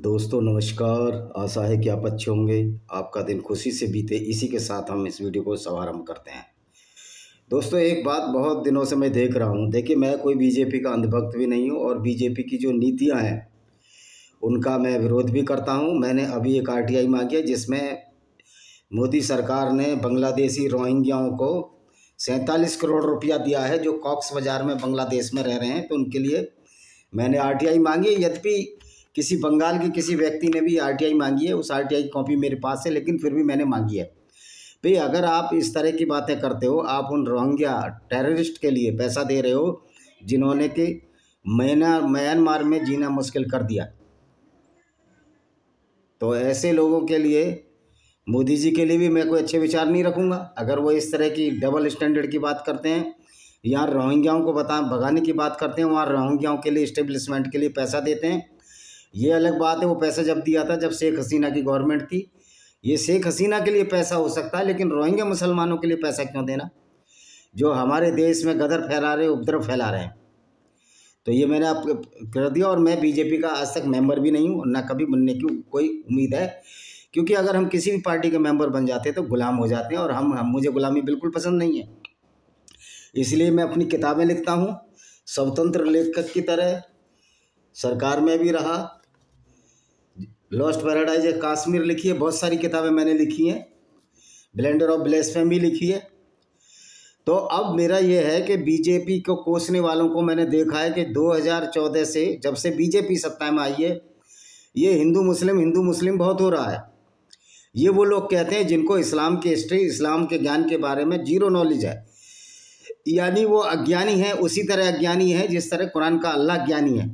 दोस्तों नमस्कार। आशा है कि आप अच्छे होंगे, आपका दिन खुशी से बीते, इसी के साथ हम इस वीडियो को शुभारंभ करते हैं। दोस्तों एक बात बहुत दिनों से मैं देख रहा हूँ। देखिए, मैं कोई बीजेपी का अंधभक्त भी नहीं हूँ और बीजेपी की जो नीतियाँ हैं उनका मैं विरोध भी करता हूँ। मैंने अभी एक आरटीआई मांगी है जिसमें मोदी सरकार ने बांग्लादेशी रोहिंग्याओं को 47 करोड़ रुपया दिया है, जो कॉक्स बाज़ार में बांग्लादेश में रह रहे हैं। तो उनके लिए मैंने आरटीआई मांगी है। यद्यपि किसी बंगाल के किसी व्यक्ति ने भी आरटीआई मांगी है, उस आरटीआई की कॉपी मेरे पास है, लेकिन फिर भी मैंने मांगी है। भाई अगर आप इस तरह की बातें करते हो, आप उन रोहिंग्या टेररिस्ट के लिए पैसा दे रहे हो जिन्होंने कि म्यांमार में जीना मुश्किल कर दिया, तो ऐसे लोगों के लिए मोदी जी के लिए भी मैं कोई अच्छे विचार नहीं रखूँगा। अगर वो इस तरह की डबल स्टैंडर्ड की बात करते हैं, यहाँ रोहिंग्याओं को भगाने की बात करते हैं, वहाँ रोहिंग्याओं के लिए इस्टेब्लिशमेंट के लिए पैसा देते हैं, ये अलग बात है। वो पैसा जब दिया था जब शेख हसीना की गवर्नमेंट थी। ये शेख हसीना के लिए पैसा हो सकता है, लेकिन रोहिंग्या मुसलमानों के लिए पैसा क्यों देना, जो हमारे देश में गदर फैला रहे, उपद्रव फैला रहे हैं। तो ये मैंने आपको कर दिया। और मैं बीजेपी का आज तक मेंबर भी नहीं हूँ, ना कभी बनने की कोई उम्मीद है, क्योंकि अगर हम किसी भी पार्टी के मेंबर बन जाते हैं तो गुलाम हो जाते हैं, और मुझे गुलामी बिल्कुल पसंद नहीं है। इसलिए मैं अपनी किताबें लिखता हूँ स्वतंत्र लेखक की तरह। सरकार में भी रहा, लॉस्ट पैराडाइज है, कश्मीर लिखी है, बहुत सारी किताबें मैंने लिखी हैं, ब्लेंडर ऑफ ब्लेस्फेमी लिखी है। तो अब मेरा ये है कि बीजेपी को कोसने वालों को मैंने देखा है कि 2014 से जब से बीजेपी सत्ता में आई है, ये हिंदू मुस्लिम बहुत हो रहा है। ये वो लोग कहते हैं जिनको इस्लाम की हिस्ट्री, इस्लाम के ज्ञान के बारे में जीरो नॉलेज है, यानी वो अज्ञानी है, उसी तरह अज्ञानी है जिस तरह कुरान का अल्लाह ज्ञानी है।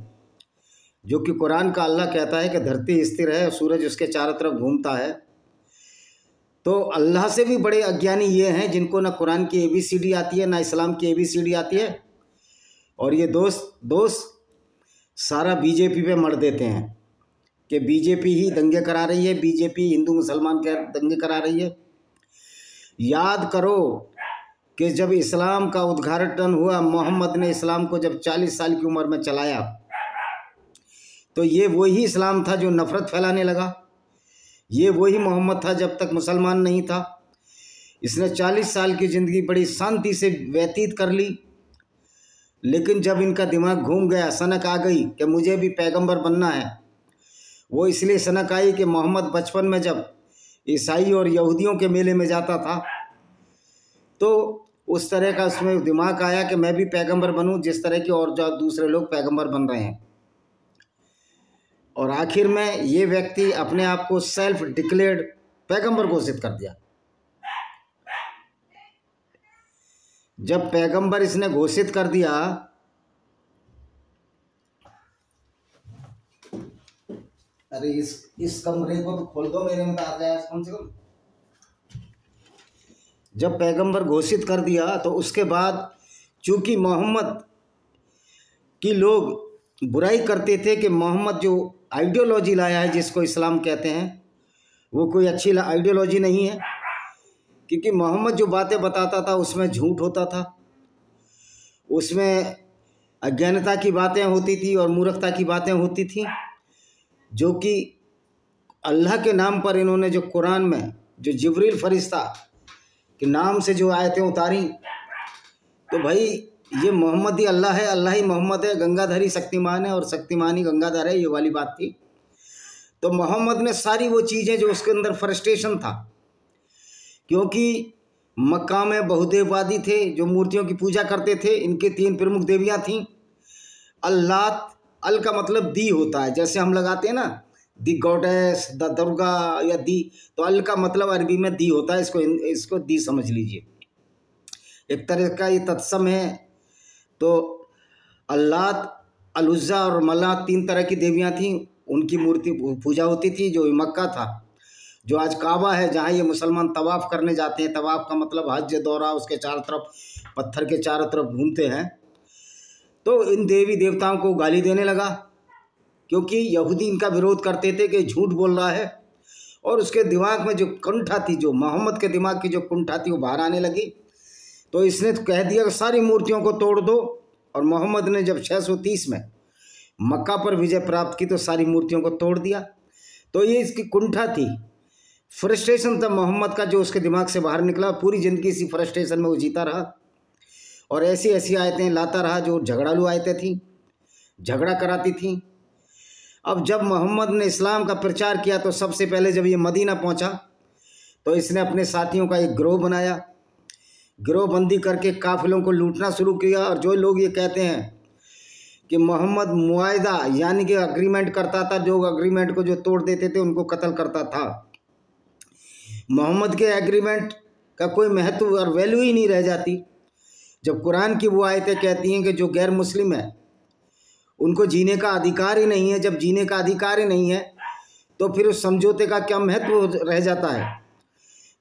जो कि कुरान का अल्लाह कहता है कि धरती स्थिर है, सूरज उसके चारों तरफ घूमता है। तो अल्लाह से भी बड़े अज्ञानी ये हैं जिनको ना कुरान की ABCD आती है, ना इस्लाम की ABCD आती है। और ये दोस्त सारा बीजेपी पे मर देते हैं कि बीजेपी ही दंगे करा रही है, बीजेपी हिंदू मुसलमान के दंगे करा रही है। याद करो कि जब इस्लाम का उद्घाटन हुआ, मोहम्मद ने इस्लाम को जब 40 साल की उम्र में चलाया, तो ये वही इस्लाम था जो नफ़रत फैलाने लगा। ये वही मोहम्मद था जब तक मुसलमान नहीं था। इसने 40 साल की ज़िंदगी बड़ी शांति से व्यतीत कर ली, लेकिन जब इनका दिमाग घूम गया, सनक आ गई कि मुझे भी पैगंबर बनना है। वो इसलिए सनक आई कि मोहम्मद बचपन में जब ईसाई और यहूदियों के मेले में जाता था, तो उस तरह का उसमें दिमाग आया कि मैं भी पैगंबर बनूं जिस तरह के और जो दूसरे लोग पैगंबर बन रहे हैं। और आखिर में ये व्यक्ति अपने आप को सेल्फ डिक्लेयर्ड पैगंबर घोषित कर दिया। जब पैगंबर इसने घोषित कर दिया, अरे इस कमरे को तो खोल दो, मेरे में आ जाए कम से कम। जब पैगंबर घोषित कर दिया तो उसके बाद चूंकि मोहम्मद की लोग बुराई करते थे कि मोहम्मद जो आइडियोलॉजी लाया है जिसको इस्लाम कहते हैं, वो कोई अच्छी आइडियोलॉजी नहीं है, क्योंकि मोहम्मद जो बातें बताता था उसमें झूठ होता था, उसमें अज्ञानता की बातें होती थी और मूर्खता की बातें होती थी। जो कि अल्लाह के नाम पर इन्होंने जो कुरान में जो जिब्रील फरिश्ता के नाम से जो आयतें उतारी, तो भाई ये मोहम्मद ही अल्लाह है, अल्लाह ही मोहम्मद है, गंगाधर ही शक्तिमान है और शक्तिमान ही गंगाधर है, ये वाली बात थी। तो मोहम्मद ने सारी वो चीज़ें जो उसके अंदर फ्रस्ट्रेशन था, क्योंकि मक्का में बहुदेववादी थे जो मूर्तियों की पूजा करते थे। इनके 3 प्रमुख देवियाँ थीं। अल्लात, अल का मतलब दी होता है, जैसे हम लगाते हैं ना दी गॉडेस, द दुर्गा या दी, तो अल का मतलब अरबी में दी होता है। इसको दी समझ लीजिए, एक तरह का ये तत्सम है। तो अल्लात, अल-उज़्ज़ा और मनात 3 तरह की देवियाँ थीं, उनकी मूर्ति पूजा होती थी। जो मक्का था, जो आज काबा है, जहाँ ये मुसलमान तवाफ़ करने जाते हैं, तवाफ़ का मतलब हज दौरा, उसके चारों तरफ पत्थर के चारों तरफ घूमते हैं। तो इन देवी देवताओं को गाली देने लगा, क्योंकि यहूदी इनका विरोध करते थे कि झूठ बोल रहा है। और उसके दिमाग में जो कुंठा थी, जो मोहम्मद के दिमाग की जो कुंठा थी, वो बाहर आने लगी। तो इसने तो कह दिया कि सारी मूर्तियों को तोड़ दो। और मोहम्मद ने जब 630 में मक्का पर विजय प्राप्त की तो सारी मूर्तियों को तोड़ दिया। तो ये इसकी कुंठा थी, फ्रस्ट्रेशन था मोहम्मद का जो उसके दिमाग से बाहर निकला। पूरी ज़िंदगी इसी फ्रस्ट्रेशन में वो जीता रहा और ऐसी ऐसी आयतें लाता रहा जो झगड़ालू आयतें थीं, झगड़ा कराती थीं। अब जब मोहम्मद ने इस्लाम का प्रचार किया तो सबसे पहले जब ये मदीना पहुंचा तो इसने अपने साथियों का एक गिरोह बनाया, गिरोहबंदी करके काफिलों को लूटना शुरू किया। और जो लोग ये कहते हैं कि मोहम्मद मुआहिदा यानी कि अग्रीमेंट करता था, जो अग्रीमेंट को जो तोड़ देते थे उनको कत्ल करता था। मोहम्मद के एग्रीमेंट का कोई महत्व और वैल्यू ही नहीं रह जाती जब कुरान की वो आयतें कहती हैं कि जो गैर मुस्लिम है उनको जीने का अधिकार ही नहीं है। जब जीने का अधिकार ही नहीं है तो फिर उस समझौते का क्या महत्व रह जाता है।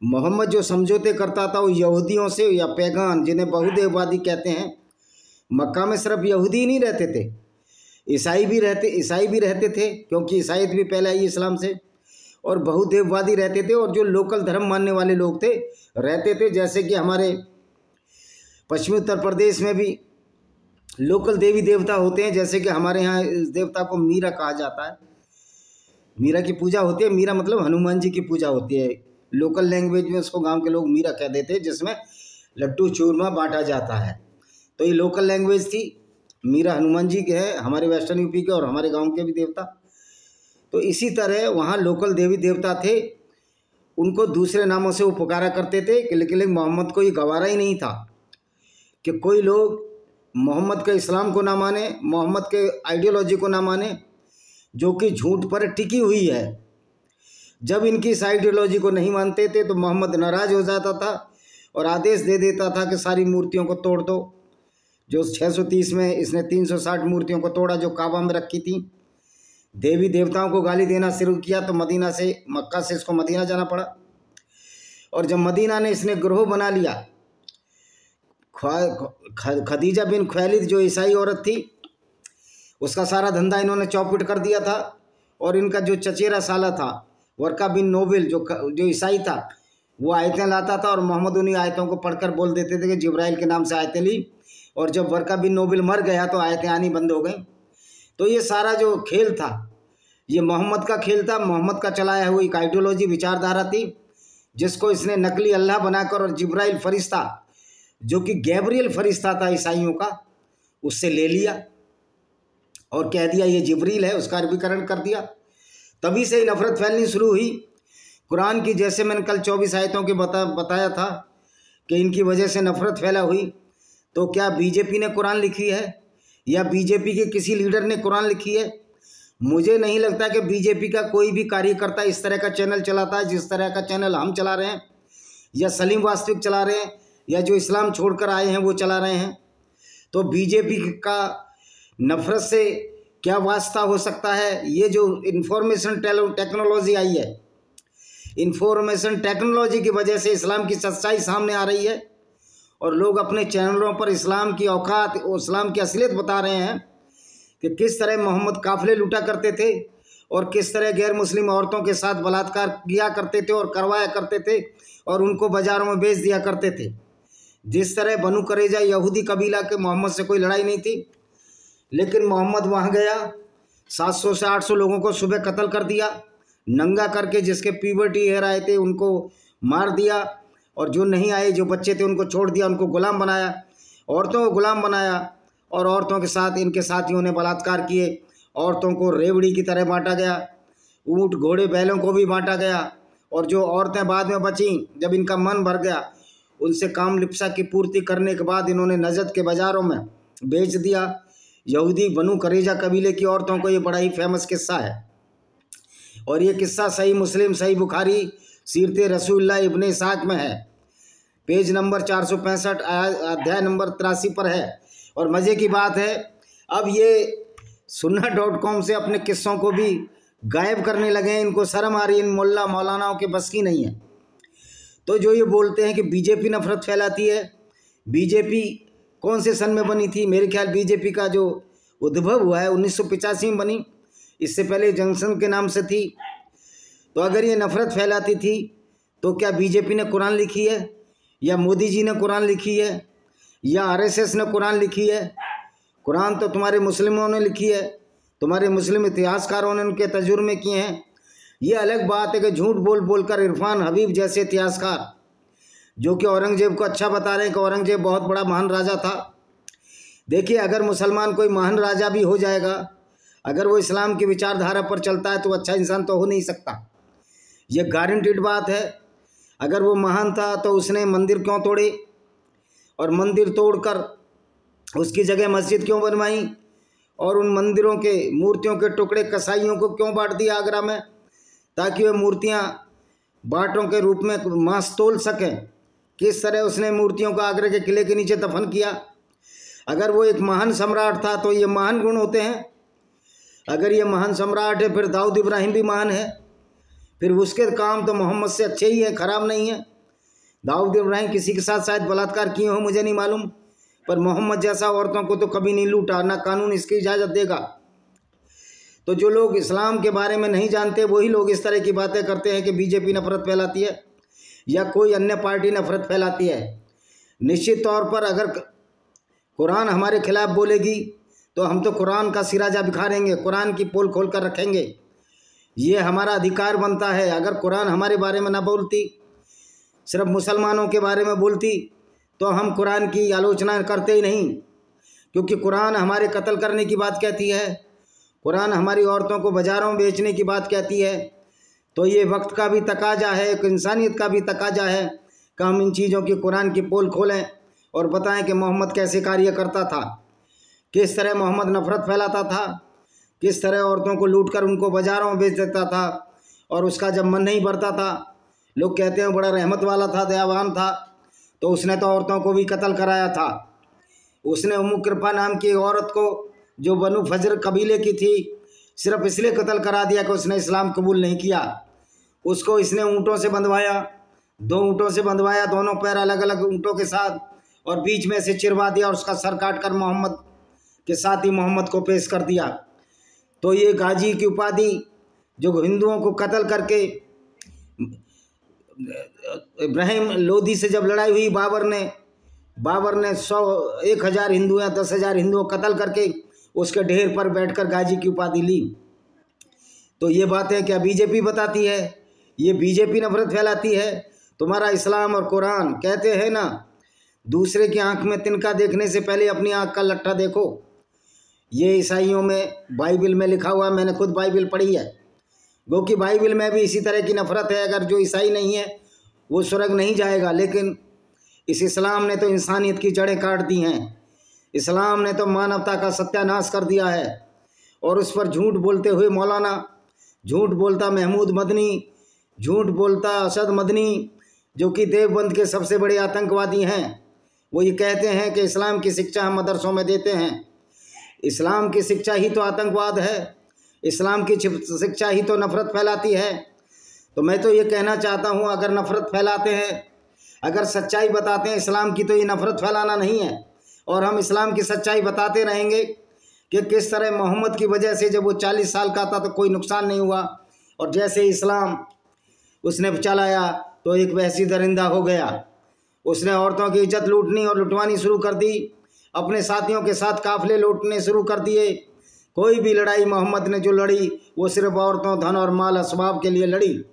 मोहम्मद जो समझौते करता था वो यहूदियों से या पैगान जिन्हें बहुदेववादी कहते हैं, मक्का में सिर्फ यहूदी ही नहीं रहते थे, ईसाई भी रहते थे क्योंकि ईसाईयत भी पहले आई इस्लाम से, और बहुदेववादी रहते थे और जो लोकल धर्म मानने वाले लोग थे रहते थे। जैसे कि हमारे पश्चिमी उत्तर प्रदेश में भी लोकल देवी देवता होते हैं, जैसे कि हमारे यहाँ इस देवता को मीरा कहा जाता है, मीरा की पूजा होती है। मीरा मतलब हनुमान जी की पूजा होती है, लोकल लैंग्वेज में उसको गांव के लोग मीरा कह देते हैं, जिसमें लड्डू चूरमा बांटा जाता है। तो ये लोकल लैंग्वेज थी। मीरा हनुमान जी के हैं, हमारे वेस्टर्न यूपी के और हमारे गांव के भी देवता। तो इसी तरह वहाँ लोकल देवी देवता थे, उनको दूसरे नामों से वो पुकारा करते थे। लेकिन मोहम्मद को ये गवारा ही नहीं था कि कोई लोग मोहम्मद के इस्लाम को ना माने, मोहम्मद के आइडियोलॉजी को ना माने जो कि झूठ पर टिकी हुई है। जब इनकी इस आइडियोलॉजी को नहीं मानते थे तो मोहम्मद नाराज़ हो जाता था और आदेश दे देता था कि सारी मूर्तियों को तोड़ दो। जो 630 में इसने 360 मूर्तियों को तोड़ा जो काबा में रखी थी। देवी देवताओं को गाली देना शुरू किया तो मक्का से इसको मदीना जाना पड़ा। और जब मदीना ने इसने गिरोह बना लिया, खदीजा बिन खुवैलिद जो ईसाई औरत थी उसका सारा धंधा इन्होंने चौपट कर दिया था। और इनका जो चचेरा साला था वर्का बिन नोबिल जो ईसाई था वो आयतें लाता था और मोहम्मद उन्हीं आयतों को पढ़कर बोल देते थे कि जिब्राइल के नाम से आयतें ली। और जब वर्का बिन नोबिल मर गया तो आयतें आनी बंद हो गई। तो ये सारा जो खेल था ये मोहम्मद का खेल था, मोहम्मद का चलाया हुआ एक आइडियोलॉजी विचारधारा थी जिसको इसने नकली अल्लाह बनाकर और जिब्राइल फरिश्ता जो कि गैब्रियल फरिश्ता था ईसाइयों का उससे ले लिया और कह दिया ये जिब्रील है, उसका अरबीकरण कर दिया। तभी से ही नफरत फैलनी शुरू हुई कुरान की। जैसे मैंने कल 24 आयतों के बताया था कि इनकी वजह से नफरत फैला हुई। तो क्या बीजेपी ने कुरान लिखी है या बीजेपी के किसी लीडर ने कुरान लिखी है? मुझे नहीं लगता कि बीजेपी का कोई भी कार्यकर्ता इस तरह का चैनल चलाता है जिस तरह का चैनल हम चला रहे हैं, या सलीम वास्तविक चला रहे हैं, या जो इस्लाम छोड़कर आए हैं वो चला रहे हैं। तो बीजेपी का नफरत से क्या वास्ता हो सकता है? ये जो इंफॉर्मेशन टेक्नोलॉजी आई है, इंफॉर्मेशन टेक्नोलॉजी की वजह से इस्लाम की सच्चाई सामने आ रही है और लोग अपने चैनलों पर इस्लाम की औकात और इस्लाम की असलियत बता रहे हैं कि किस तरह मोहम्मद काफिले लूटा करते थे और किस तरह गैर मुस्लिम औरतों के साथ बलात्कार किया करते थे और करवाया करते थे और उनको बाज़ारों में बेच दिया करते थे। जिस तरह बनु करेजा यहूदी कबीला के मोहम्मद से कोई लड़ाई नहीं थी, लेकिन मोहम्मद वहाँ गया 700 से 800 लोगों को सुबह कत्ल कर दिया, नंगा करके जिसके पीबर्टी हेयर आए थे उनको मार दिया और जो नहीं आए जो बच्चे थे उनको छोड़ दिया, उनको गुलाम बनाया, औरतों को गुलाम बनाया और औरतों के साथ इनके साथियों ने बलात्कार किए। औरतों को रेवड़ी की तरह बांटा गया, ऊँट घोड़े बैलों को भी बांटा गया और जो औरतें बाद में बचीं जब इनका मन भर गया उनसे काम लिप्सा की पूर्ति करने के बाद इन्होंने नजद के बाज़ारों में बेच दिया। यहूदी बनु करेजा कबीले की औरतों को ये बड़ा ही फेमस किस्सा है और ये किस्सा सही मुस्लिम, सही बुखारी, सीरत रसूलुल्लाह इब्न इसाक में है, पेज नंबर 465 अध्याय नंबर 83 पर है। और मज़े की बात है अब ये सुन्ना.com से अपने किस्सों को भी गायब करने लगे हैं। इनको शर्म आ रही है, इन मुल्ला मौलानाओं के बस की नहीं है। तो जो ये बोलते हैं कि बीजेपी नफरत फैलाती है, बीजेपी कौन से सन में बनी थी? मेरे ख्याल बीजेपी का जो उद्भव हुआ है 1985 में बनी, इससे पहले जंक्शन के नाम से थी। तो अगर ये नफरत फैलाती थी तो क्या बीजेपी ने कुरान लिखी है या मोदी जी ने कुरान लिखी है या आरएसएस ने कुरान लिखी है? कुरान तो तुम्हारे मुस्लिमों ने लिखी है, तुम्हारे मुस्लिम इतिहासकारों ने उनके तर्जुमे किए हैं। ये अलग बात है कि झूठ बोल बोल कर इरफान हबीब जैसे इतिहासकार जो कि औरंगजेब को अच्छा बता रहे हैं कि औरंगजेब बहुत बड़ा महान राजा था। देखिए, अगर मुसलमान कोई महान राजा भी हो जाएगा, अगर वो इस्लाम की विचारधारा पर चलता है तो अच्छा इंसान तो हो नहीं सकता, ये गारंटीड बात है। अगर वो महान था तो उसने मंदिर क्यों तोड़े, और मंदिर तोड़कर उसकी जगह मस्जिद क्यों बनवाई, और उन मंदिरों के मूर्तियों के टुकड़े कसाईयों को क्यों बांट दिया आगरा में, ताकि वे मूर्तियाँ बाटों के रूप में मांस तोल सकें। किस तरह उसने मूर्तियों को आगरा के किले के नीचे दफन किया। अगर वो एक महान सम्राट था तो ये महान गुण होते हैं। अगर ये महान सम्राट है फिर दाऊद इब्राहिम भी महान है, फिर उसके काम तो मोहम्मद से अच्छे ही हैं, खराब नहीं है। दाऊद इब्राहिम किसी के साथ शायद बलात्कार किए हो, मुझे नहीं मालूम, पर मोहम्मद जैसा औरतों को तो कभी नहीं लूटा, ना कानून इसकी इजाज़त देगा। तो जो लोग इस्लाम के बारे में नहीं जानते वही लोग इस तरह की बातें करते हैं कि बीजेपी नफरत फैलाती है या कोई अन्य पार्टी नफरत फैलाती है। निश्चित तौर पर अगर कुरान हमारे खिलाफ बोलेगी तो हम तो कुरान का सिराजा बिखारेंगे, कुरान की पोल खोल कर रखेंगे। ये हमारा अधिकार बनता है। अगर कुरान हमारे बारे में ना बोलती, सिर्फ मुसलमानों के बारे में बोलती, तो हम कुरान की आलोचना करते ही नहीं, क्योंकि कुरान हमारे कत्ल करने की बात कहती है, कुरान हमारी औरतों को बाज़ारों में बेचने की बात कहती है। तो ये वक्त का भी तकाजा है, एक इंसानियत का भी तकाजा है कि हम इन चीज़ों की कुरान की पोल खोलें और बताएं कि मोहम्मद कैसे कार्य करता था, किस तरह मोहम्मद नफ़रत फैलाता था, किस तरह औरतों को लूट कर उनको बाज़ारों में बेच देता था, और उसका जब मन नहीं भरता था, लोग कहते हैं बड़ा रहमत वाला था, दयावान था, तो उसने तो औरतों को भी कत्ल कराया था। उसने उम्मु कृपा नाम की औरत को, जो बनु फजर कबीले की थी, सिर्फ इसलिए कत्ल करा दिया कि उसने इस्लाम कबूल नहीं किया। उसको इसने ऊँटों से बंधवाया, 2 ऊँटों से बंधवाया, दोनों पैर अलग अलग ऊँटों के साथ, और बीच में से चिरवा दिया और उसका सर काट कर मोहम्मद के साथ ही मोहम्मद को पेश कर दिया। तो ये गाजी की उपाधि जो हिंदुओं को कत्ल करके, इब्राहिम लोदी से जब लड़ाई हुई, बाबर ने 1,000 हिंदू या 10,000 हिंदुओं को कत्ल करके उसके ढेर पर बैठकर गाजी की उपाधि ली। तो ये बातें क्या बीजेपी बताती है? ये बीजेपी नफरत फैलाती है। तुम्हारा इस्लाम और कुरान कहते हैं ना, दूसरे की आंख में तिनका देखने से पहले अपनी आंख का लट्ठा देखो। ये ईसाइयों में बाइबल में लिखा हुआ, मैंने खुद बाइबल पढ़ी है, क्योंकि बाइबल में भी इसी तरह की नफरत है। अगर जो ईसाई नहीं है वो स्वर्ग नहीं जाएगा, लेकिन इस इस्लाम ने तो इंसानियत की जड़ें काट दी हैं। इस्लाम ने तो मानवता का सत्यानाश कर दिया है। और उस पर झूठ बोलते हुए मौलाना, झूठ बोलता महमूद मदनी, झूठ बोलता असद मदनी, जो कि देवबंद के सबसे बड़े आतंकवादी हैं, वो ये कहते हैं कि इस्लाम की शिक्षा हम मदरसों में देते हैं। इस्लाम की शिक्षा ही तो आतंकवाद है, इस्लाम की शिक्षा ही तो नफ़रत फैलाती है। तो मैं तो ये कहना चाहता हूँ, अगर नफ़रत फैलाते हैं, अगर सच्चाई बताते हैं इस्लाम की, तो ये नफ़रत फैलाना नहीं है। और हम इस्लाम की सच्चाई बताते रहेंगे कि किस तरह मोहम्मद की वजह से जब वो 40 साल का था तो कोई नुकसान नहीं हुआ, और जैसे इस्लाम उसने चलाया तो एक वैसी दरिंदा हो गया। उसने औरतों की इज्जत लूटनी और लुटवानी शुरू कर दी, अपने साथियों के साथ काफिले लूटने शुरू कर दिए। कोई भी लड़ाई मोहम्मद ने जो लड़ी वो सिर्फ औरतों, धन और माल असबाब के लिए लड़ी।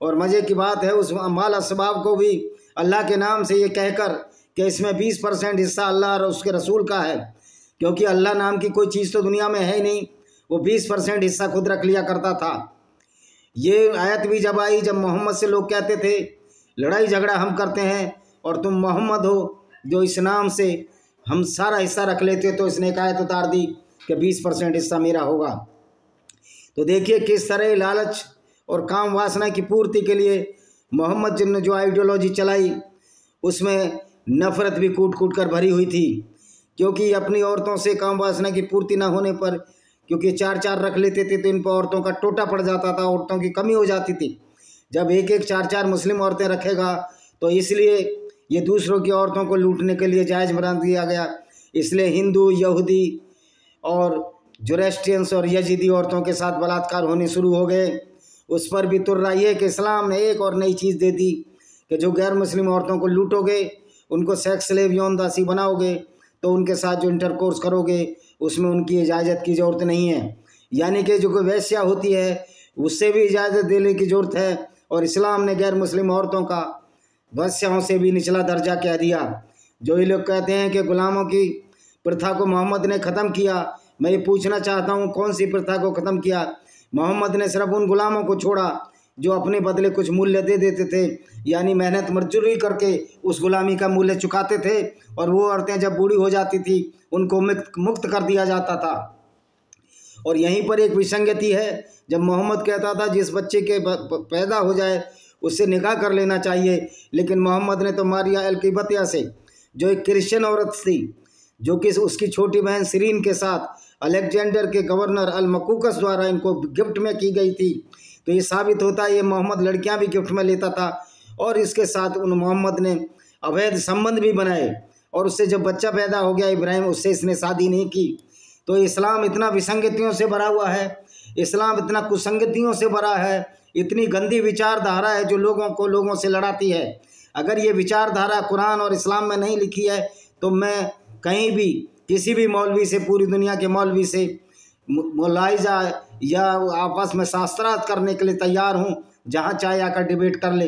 और मज़े की बात है, उस माल असबाब को भी अल्लाह के नाम से ये कहकर कि इसमें 20% हिस्सा अल्लाह और उसके रसूल का है, क्योंकि अल्लाह नाम की कोई चीज़ तो दुनिया में है ही नहीं, वो 20% हिस्सा खुद रख लिया करता था। ये आयत भी जब आई, जब मोहम्मद से लोग कहते थे लड़ाई झगड़ा हम करते हैं और तुम मोहम्मद हो जो इस नाम से हम सारा हिस्सा रख लेते, तो इसने एक आयत उतार दी कि 20% हिस्सा मेरा होगा। तो देखिए किस तरह लालच और काम वासना की पूर्ति के लिए मोहम्मद जिन ने जो आइडियोलॉजी चलाई उसमें नफ़रत भी कूट कूट कर भरी हुई थी, क्योंकि अपनी औरतों से काम वासना की पूर्ति ना होने पर, क्योंकि 4-4 रख लेते थे तो इन पर औरतों का टोटा पड़ जाता था, औरतों की कमी हो जाती थी। जब 1-1, 4-4 मुस्लिम औरतें रखेगा तो इसलिए ये दूसरों की औरतों को लूटने के लिए जायज़ बना दिया गया। इसलिए हिंदू, यहूदी और जोरेस्ट्रियंस और यजीदी औरतों के साथ बलात्कार होने शुरू हो गए। उस पर भी तुर्रा ये कि इस्लाम ने एक और नई चीज़ दे दी कि जो गैर मुस्लिम औरतों को लूटोगे, उनको सेक्स स्लेव यौन दासी बनाओगे, तो उनके साथ जो इंटरकोर्स करोगे उसमें उनकी इजाज़त की ज़रूरत नहीं है। यानी कि जो कोई वैश्या होती है उससे भी इजाज़त देने की ज़रूरत है। और इस्लाम ने गैर मुस्लिम औरतों का वस्यों से भी निचला दर्जा कह दिया। जो ये लोग कहते हैं कि गुलामों की प्रथा को मोहम्मद ने ख़त्म किया, मैं ये पूछना चाहता हूँ कौन सी प्रथा को ख़त्म किया? मोहम्मद ने सिर्फ उन गुलामों को छोड़ा जो अपने बदले कुछ मूल्य दे देते थे, यानी मेहनत मजदूरी करके उस गुलामी का मूल्य चुकाते थे, और वो औरतें जब बूढ़ी हो जाती थी उनको मुक्त कर दिया जाता था। और यहीं पर एक विसंगति है, जब मोहम्मद कहता था जिस बच्चे के पैदा हो जाए उससे निकाह कर लेना चाहिए, लेकिन मोहम्मद ने तो मारिया अल-किबतिया से, जो एक क्रिश्चियन औरत थी, जो कि उसकी छोटी बहन सिरीन के साथ अलेक्जेंडर के गवर्नर अल-मकूकस द्वारा इनको गिफ्ट में की गई थी, तो ये साबित होता है ये मोहम्मद लड़कियां भी गिफ्ट में लेता था। और इसके साथ उन मोहम्मद ने अवैध संबंध भी बनाए, और उससे जब बच्चा पैदा हो गया इब्राहिम, उससे इसने शादी नहीं की। तो इस्लाम इतना विसंगतियों से भरा हुआ है, इस्लाम इतना कुसंगतियों से भरा है, इतनी गंदी विचारधारा है जो लोगों से लड़ाती है। अगर ये विचारधारा कुरान और इस्लाम में नहीं लिखी है तो मैं कहीं भी किसी भी मौलवी से, पूरी दुनिया के मौलवी से मुलाहिजा या आपस में शास्त्रार्थ करने के लिए तैयार हूँ, जहाँ चाहे आकर डिबेट कर ले।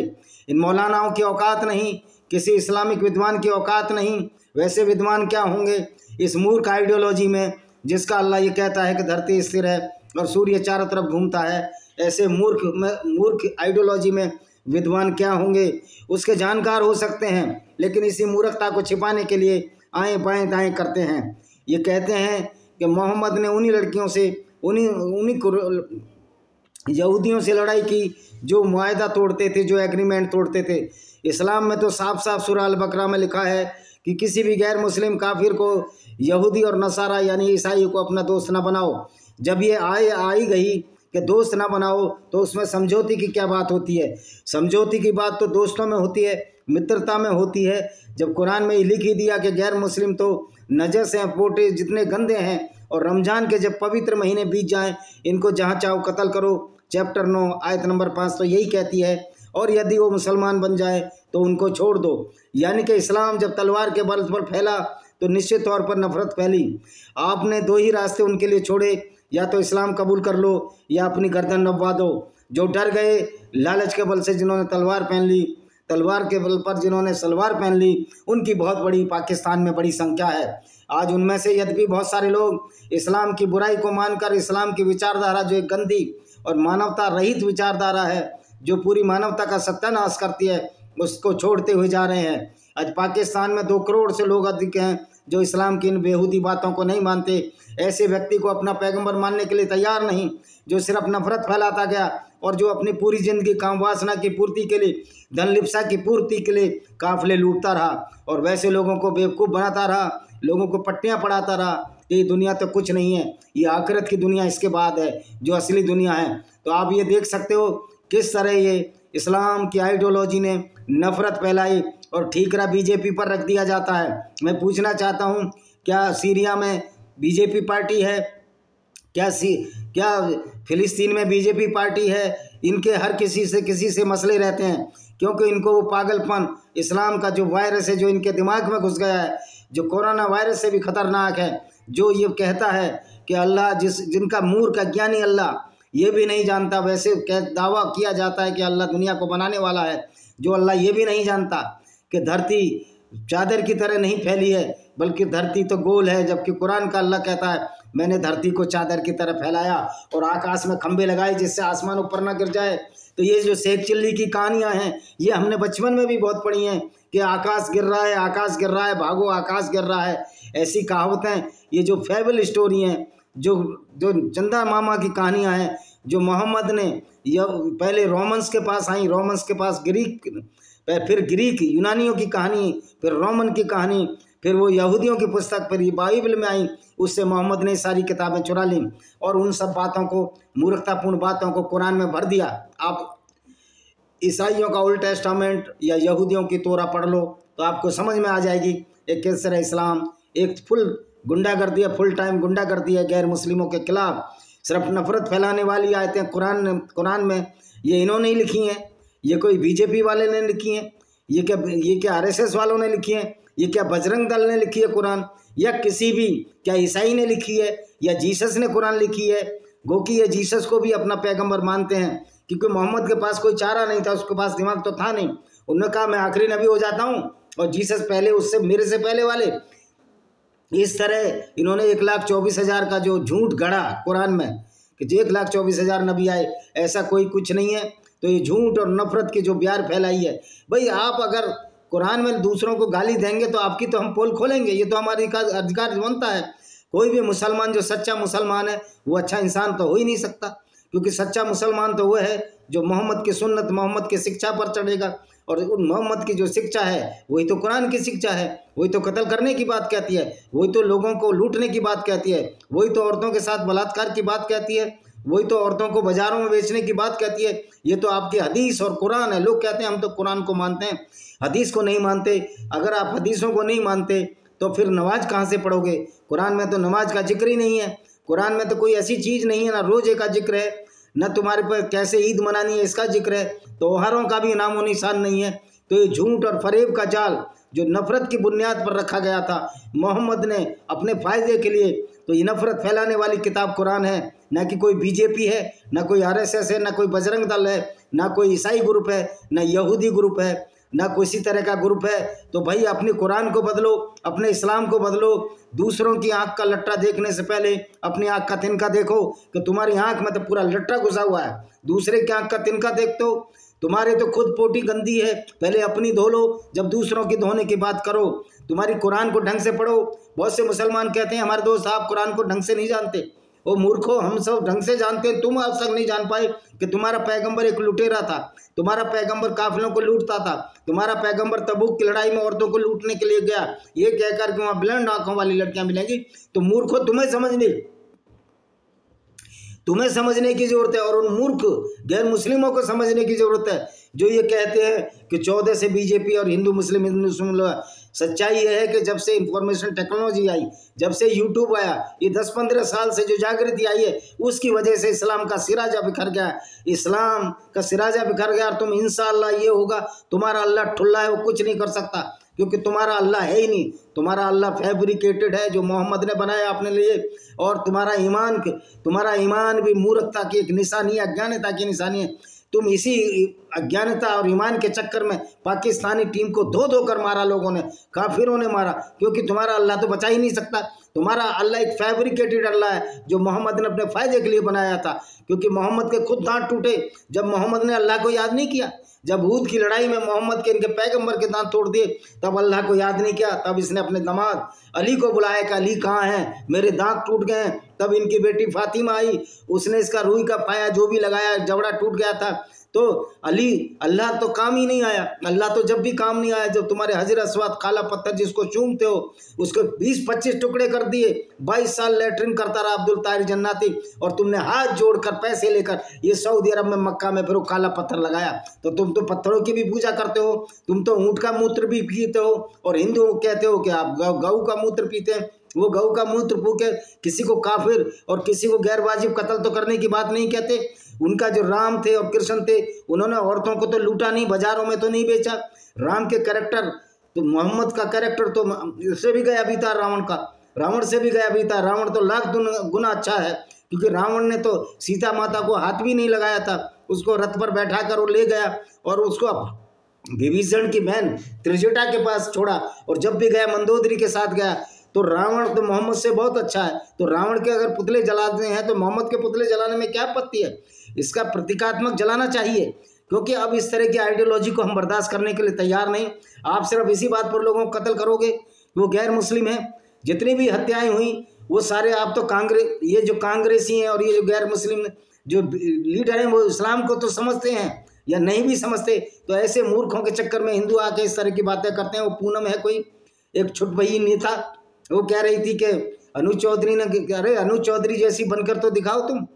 इन मौलानाओं की औकात नहीं, किसी इस्लामिक विद्वान की औकात नहीं। वैसे विद्वान क्या होंगे इस मूर्ख आइडियोलॉजी में, जिसका अल्लाह ये कहता है कि धरती स्थिर है और सूर्य चारों तरफ घूमता है। ऐसे मूर्ख आइडियोलॉजी में विद्वान क्या होंगे? उसके जानकार हो सकते हैं, लेकिन इसी मूर्खता को छिपाने के लिए आएँ बाएँ दाएँ करते हैं। ये कहते हैं कि मोहम्मद ने उन्हीं लड़कियों से, उन्हीं यहूदियों से लड़ाई की जो मुआहदा तोड़ते थे, जो एग्रीमेंट तोड़ते थे। इस्लाम में तो साफ साफ सूरह अल-बकरा में लिखा है कि किसी भी गैर मुस्लिम काफिर को यहूदी और नसारा यानी ईसाई को अपना दोस्त ना बनाओ। जब ये आई गई कि दोस्त ना बनाओ, तो उसमें समझौते की क्या बात होती है? समझौते की बात तो दोस्तों में होती है, मित्रता में होती है। जब कुरान में लिख ही दिया कि गैर मुस्लिम तो नजस हैं, पोटे जितने गंदे हैं, और रमज़ान के जब पवित्र महीने बीत जाएं इनको जहाँ चाहो कत्ल करो, चैप्टर 9 आयत नंबर 5 तो यही कहती है। और यदि वो मुसलमान बन जाए तो उनको छोड़ दो। यानी कि इस्लाम जब तलवार के बल पर फैला तो निश्चित तौर पर नफरत फैली। आपने दो ही रास्ते उनके लिए छोड़े, या तो इस्लाम कबूल कर लो या अपनी गर्दन नबवा दो। जो डर गए लालच के बल से, जिन्होंने तलवार पहन ली, तलवार के बल पर जिन्होंने सलवार पहन ली, उनकी बहुत बड़ी पाकिस्तान में बड़ी संख्या है। आज उनमें से यद्यपि बहुत सारे लोग इस्लाम की बुराई को मानकर इस्लाम की विचारधारा, जो एक गंदी और मानवता रहित विचारधारा है, जो पूरी मानवता का सत्यानाश करती है, उसको छोड़ते हुए जा रहे हैं। आज पाकिस्तान में 2 करोड़ से लोग अधिक हैं जो इस्लाम की इन बेहूदी बातों को नहीं मानते। ऐसे व्यक्ति को अपना पैगंबर मानने के लिए तैयार नहीं, जो सिर्फ नफरत फैलाता गया और जो अपनी पूरी ज़िंदगी काम वासना की पूर्ति के लिए, धन लिप्सा की पूर्ति के लिए काफिले लूटता रहा, और वैसे लोगों को बेवकूफ़ बनाता रहा, लोगों को पट्टियाँ पढ़ाता रहा। ये दुनिया तो कुछ नहीं है, ये आखिरत की दुनिया इसके बाद है, जो असली दुनिया है। तो आप ये देख सकते हो किस तरह ये इस्लाम की आइडियोलॉजी ने नफरत फैलाई और ठीकरा बीजेपी पर रख दिया जाता है। मैं पूछना चाहता हूँ, क्या सीरिया में बीजेपी पार्टी है? क्या फिलिस्तीन में बीजेपी पार्टी है? इनके हर किसी से मसले रहते हैं, क्योंकि इनको वो पागलपन, इस्लाम का जो वायरस है जो इनके दिमाग में घुस गया है, जो कोरोना वायरस से भी खतरनाक है, जो ये कहता है कि अल्लाह, जिनका मूर्ख अज्ञानी अल्लाह ये भी नहीं जानता, वैसे दावा किया जाता है कि अल्लाह दुनिया को बनाने वाला है, जो अल्लाह ये भी नहीं जानता कि धरती चादर की तरह नहीं फैली है, बल्कि धरती तो गोल है। जबकि कुरान का अल्लाह कहता है मैंने धरती को चादर की तरह फैलाया और आकाश में खंभे लगाए जिससे आसमान ऊपर ना गिर जाए। तो ये जो शेख चिल्ली की कहानियाँ हैं, ये हमने बचपन में भी बहुत पढ़ी हैं कि आकाश गिर रहा है, आकाश गिर रहा है, भागो आकाश गिर रहा है। ऐसी कहावतें, ये जो फेबल स्टोरी हैं, जो चंदा मामा की कहानियाँ हैं, जो मोहम्मद ने पहले रोमन्स के पास आई, रोमन्स के पास फिर ग्रीक यूनानियों की कहानी, फिर रोमन की कहानी, फिर वो यहूदियों की पुस्तक, फिर बाइबल में आई, उससे मोहम्मद ने सारी किताबें चुरा ली और उन सब बातों को, मूर्खतापूर्ण बातों को कुरान में भर दिया। आप ईसाइयों का ओल्ड टेस्टामेंट या यहूदियों की तोरा पढ़ लो तो आपको समझ में आ जाएगी एक किस तरह इस्लाम एक फुल गुंडागर्दी है, फुल टाइम गुंडागर्दी है गैर मुस्लिमों के खिलाफ। सिर्फ नफरत फैलाने वाली आयतें कुरान में ये इन्होंने ही लिखी हैं, ये कोई बीजेपी वाले ने लिखी हैं, ये क्या आरएसएस वालों ने लिखी हैं, ये क्या बजरंग दल ने लिखी है कुरान, या किसी भी क्या ईसाई ने लिखी है, या जीसस ने कुरान लिखी है? गो कि ये जीसस को भी अपना पैगंबर मानते हैं, क्योंकि मोहम्मद के पास कोई चारा नहीं था, उसके पास दिमाग तो था नहीं। उन्होंने कहा मैं आखिरी नबी हो जाता हूँ और जीसस पहले, उससे मेरे से पहले वाले। इस तरह इन्होंने 1,24,000 का जो झूठ गढ़ा कुरान में कि 1,24,000 नबी आए, ऐसा कोई कुछ नहीं है। तो ये झूठ और नफरत की जो ब्यार फैलाई है, भाई आप अगर कुरान में दूसरों को गाली देंगे तो आपकी तो हम पोल खोलेंगे, ये तो हमारी अधिकार बनता है। कोई भी मुसलमान जो सच्चा मुसलमान है वो अच्छा इंसान तो हो ही नहीं सकता, क्योंकि सच्चा मुसलमान तो वो है जो मोहम्मद की सुन्नत, मोहम्मद की शिक्षा पर चढ़ेगा। और मोहम्मद की जो शिक्षा है वही तो कुरान की शिक्षा है, वही तो कत्ल करने की बात कहती है, वही तो लोगों को लूटने की बात कहती है, वही तो औरतों के साथ बलात्कार की बात कहती है, वही तो औरतों को बाजारों में बेचने की बात कहती है। ये तो आपकी हदीस और कुरान है। लोग कहते हैं हम तो कुरान को मानते हैं, हदीस को नहीं मानते। अगर आप हदीसों को नहीं मानते तो फिर नमाज कहाँ से पढ़ोगे? कुरान में तो नमाज का जिक्र ही नहीं है। कुरान में तो कोई ऐसी चीज़ नहीं है, ना रोजे का जिक्र है, न तुम्हारे पर कैसे ईद मनानी है इसका जिक्र है, त्योहारों का भी नामो निशान नहीं है। तो ये झूठ और फरेब का जाल जो नफरत की बुनियाद पर रखा गया था मोहम्मद ने अपने फ़ायदे के लिए, तो ये नफरत फैलाने वाली किताब कुरान है, ना कि कोई बीजेपी है, ना कोई आरएसएस है, ना कोई बजरंग दल है, ना कोई ईसाई ग्रुप है, ना यहूदी ग्रुप है, ना किसी तरह का ग्रुप है। तो भाई अपने कुरान को बदलो, अपने इस्लाम को बदलो। दूसरों की आंख का लट्टा देखने से पहले अपनी आंख का तिनका देखो कि तुम्हारी आंख में तो पूरा लट्टा घुसा हुआ है, दूसरे की आंख का तिनका देखते हो। तुम्हारे तो खुद पोटी गंदी है, पहले अपनी धो लो, जब दूसरों की धोने की बात करो। तुम्हारी कुरान को ढंग से पढ़ो। बहुत से मुसलमान कहते हैं हमारे दोस्त आप कुरान को ढंग से नहीं जानते। ओ मूर्खो, हम सब ढंग से जानते हैं, तुम अब तक नहीं जान पाए कि तुम्हारा पैगंबर एक लुटेरा था, तुम्हारा पैगंबर काफिलों को लूटता था, तुम्हारा पैगंबर तबूक की लड़ाई में औरतों को लूटने के लिए गया, ये कहकर कि वहाँ ब्लैंड आंखों वाली लड़कियां मिलेंगी। तो मूर्खो, तुम्हें समझने की जरूरत है, और उन मूर्ख गैर मुस्लिमों को समझने की जरूरत है जो ये कहते हैं कि 14 से बीजेपी और हिंदू मुस्लिम। सच्चाई यह है कि जब से इंफॉर्मेशन टेक्नोलॉजी आई, जब से यूट्यूब आया, ये 10-15 साल से जो जागृति आई है, उसकी वजह से इस्लाम का सिराजा बिखर गया। इस्लाम का सिराजा बिखर गया। और तुम इंशाअल्लाह ये होगा, तुम्हारा अल्लाह ठुल्ला है, वो कुछ नहीं कर सकता, क्योंकि तुम्हारा अल्लाह है ही नहीं। तुम्हारा अल्लाह फैब्रिकेटेड है, जो मोहम्मद ने बनाया अपने लिए। और तुम्हारा ईमान भी मूर्खता की एक निशानी है, अज्ञानता की निशानी है। तुम इसी अज्ञानता और ईमान के चक्कर में पाकिस्तानी टीम को धो कर मारा, लोगों ने, काफिरों ने मारा, क्योंकि तुम्हारा अल्लाह तो बचा ही नहीं सकता। तुम्हारा अल्लाह एक फैब्रिकेटेड अल्लाह है जो मोहम्मद ने अपने फ़ायदे के लिए बनाया था, क्योंकि मोहम्मद के खुद दांत टूटे जब मोहम्मद ने अल्लाह को याद नहीं किया। जब हूद की लड़ाई में मोहम्मद के इनके पैगंबर के दांत तोड़ दिए, तब अल्लाह को याद नहीं किया। तब इसने अपने दामाद अली को बुलाया कि अली कहाँ हैं, मेरे दांत टूट गए हैं। तब इनकी बेटी फातिमा आई, उसने इसका रूई का पाया जो भी लगाया, जबड़ा टूट गया था। तो अल्लाह तो काम ही नहीं आया। अल्लाह तो जब भी काम नहीं आया, जब तुम्हारे हजर अस्वाद काला पत्थर जिसको चूमते हो उसको 20-25 टुकड़े कर दिए, 22 साल लेटरिन करता रहा अब्दुल ताहिर जन्नाती, और तुमने हाथ जोड़कर पैसे लेकर ये सऊदी अरब में मक्का में फिर काला पत्थर लगाया। तो तुम तो पत्थरों की भी पूजा करते हो, तुम तो ऊँट का मूत्र भी पीते हो, और हिंदू कहते हो कि आप गऊ का मूत्र पीते हैं। वो गऊ का मूत्र पू के किसी को काफिर और किसी को गैर वाजिब कत्ल तो करने की बात नहीं कहते। उनका जो राम थे और कृष्ण थे, उन्होंने औरतों को तो लूटा नहीं, बाजारों में तो नहीं बेचा। राम के कैरेक्टर तो, मोहम्मद का कैरेक्टर तो उससे भी गया भी था, रावण से भी गया भी था। रावण तो लाख गुना अच्छा है, क्योंकि रावण ने तो सीता माता को हाथ भी नहीं लगाया था, उसको रथ पर बैठा कर वो ले गया और उसको विभीषण की बहन त्रिजटा के पास छोड़ा, और जब भी गया मंदोदरी के साथ गया। तो रावण तो मोहम्मद से बहुत अच्छा है। तो रावण के अगर पुतले जलाते हैं तो मोहम्मद के पुतले जलाने में क्या आपत्ति है? इसका प्रतीकात्मक जलाना चाहिए, क्योंकि अब इस तरह की आइडियोलॉजी को हम बर्दाश्त करने के लिए तैयार नहीं। आप सिर्फ इसी बात पर लोगों को कत्ल करोगे वो गैर मुस्लिम है। जितनी भी हत्याएं हुई वो सारे आप तो ये जो कांग्रेसी हैं और ये जो गैर मुस्लिम जो लीडर हैं वो इस्लाम को तो समझते हैं या नहीं भी समझते। तो ऐसे मूर्खों के चक्कर में हिंदू आके इस तरह की बातें करते हैं। वो पूनम है कोई एक छुटभई नेता, वो कह रही थी कि अनुज चौधरी ने, अरे अनुज चौधरी जैसी बनकर तो दिखाओ, तुम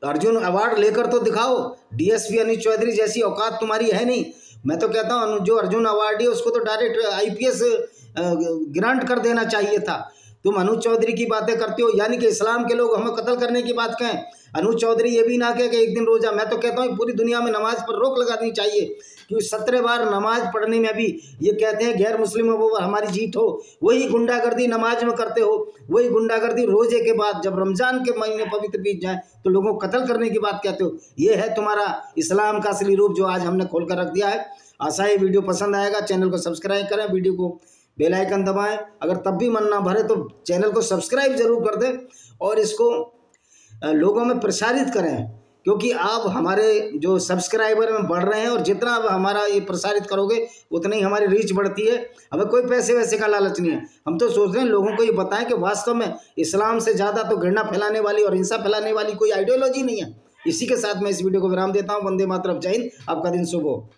अर्जुन अवार्ड लेकर तो दिखाओ। डीएसपी अनुज चौधरी जैसी औकात तुम्हारी है नहीं। मैं तो कहता हूँ जो अर्जुन अवार्ड है उसको तो डायरेक्ट आईपीएस ग्रांट कर देना चाहिए था। तुम अनुज चौधरी की बातें करते हो, यानी कि इस्लाम के लोग हमें कत्ल करने की बात कहें। अनुज चौधरी ये भी ना कहे कि एक दिन रोजा। मैं तो कहता हूँ पूरी दुनिया में नमाज पर रोक लगा देनी चाहिए, क्योंकि 17 बार नमाज पढ़ने में भी ये कहते हैं गैर मुस्लिमों पर हमारी जीत हो। वही गुंडागर्दी नमाज में करते हो, वही गुंडागर्दी रोजे के बाद जब रमजान के महीने पवित्र बीत जाए तो लोगों को कत्ल करने की बात कहते हो। ये है तुम्हारा इस्लाम का असली रूप जो आज हमने खोल कर रख दिया है। आशा है वीडियो पसंद आएगा। चैनल को सब्सक्राइब करें, वीडियो को बेल आइकन दबाएं। अगर तब भी मन ना भरे तो चैनल को सब्सक्राइब जरूर कर दें और इसको लोगों में प्रसारित करें, क्योंकि आप हमारे जो सब्सक्राइबर में बढ़ रहे हैं और जितना आप हमारा ये प्रसारित करोगे उतनी ही हमारी रीच बढ़ती है। हमें कोई पैसे वैसे का लालच नहीं है। हम तो सोच रहे हैं लोगों को ये बताएं कि वास्तव में इस्लाम से ज़्यादा तो घृणा फैलाने वाली और हिंसा फैलाने वाली कोई आइडियोलॉजी नहीं है। इसी के साथ मैं इस वीडियो को विराम देता हूँ। वंदे मातरम, जय हिंद, आपका दिन शुभ हो।